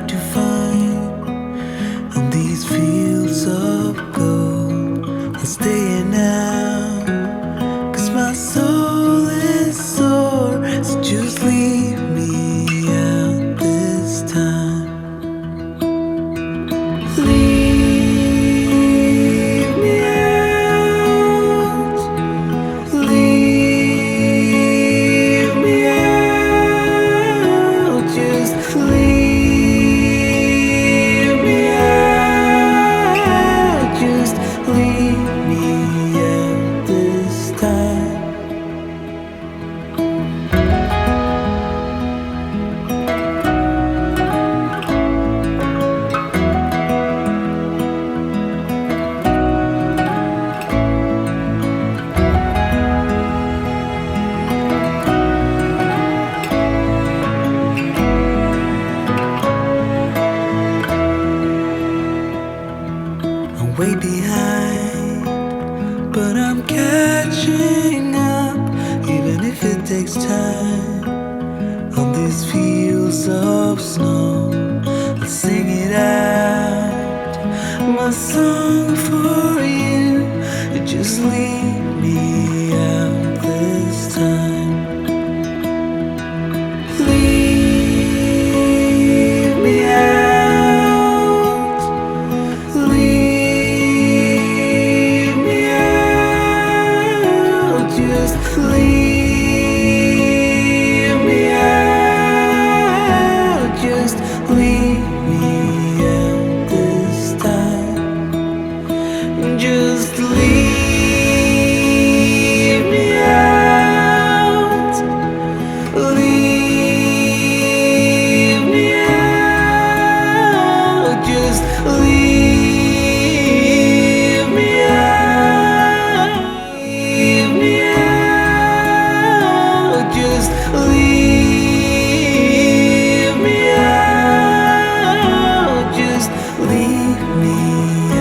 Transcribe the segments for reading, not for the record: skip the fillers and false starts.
hard to find on these fields of gold. I'll stay now, 'cause my soul is sore. So just leave me out this time. Leave me out. Leave me out. Just leave me out. Just leave me out this time. I'm way behind, but I'm catching up, even if it takes time. On these fields of snow, I'll sing it out, my song for you. You just leave me out this time. Leave me out. Leave me out. Just leave me out. Just leave me out this time. Just leave me out. Leave me out. Just leave me out. Leave me out. Just leave me out. Just leave me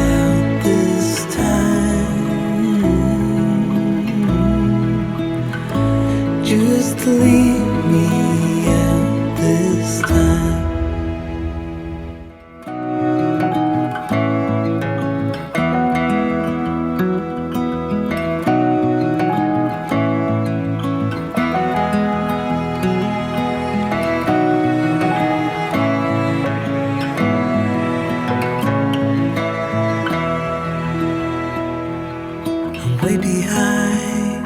out this time. Just leave me out this time. I'm way behind,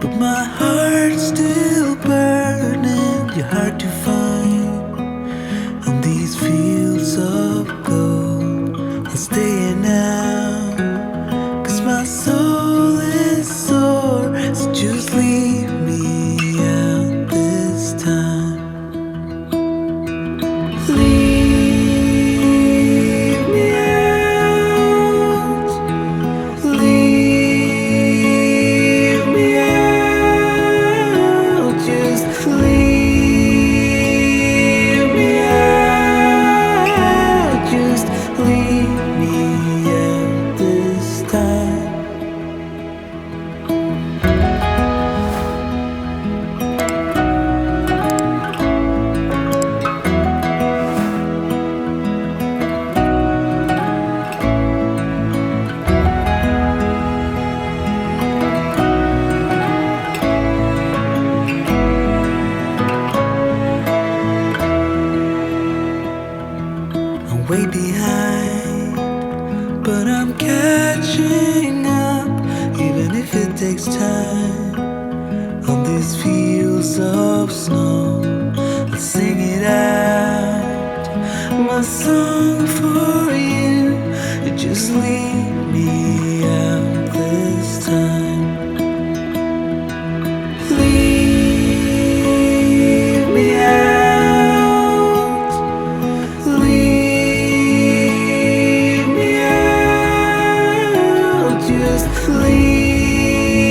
but my heart's still burning. You're hard to find on these fields of gold. I'll stay now, 'cause my soul is sore. So just leave me out this time. Leave me out. Leave me out. Just leave me out. Just leave me out this time. I'm way behind, but I'm catching up, even if it takes time. On these fields of snow, I'll sing it out, my song for you. You just leave me out this time. Leave me out. Leave me out. Just leave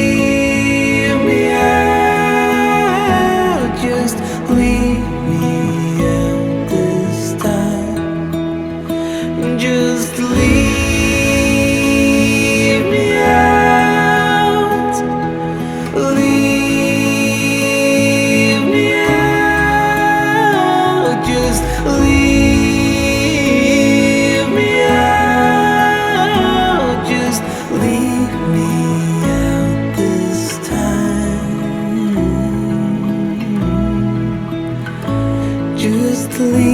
me out. Just leave me out this time. Just leave me carefully.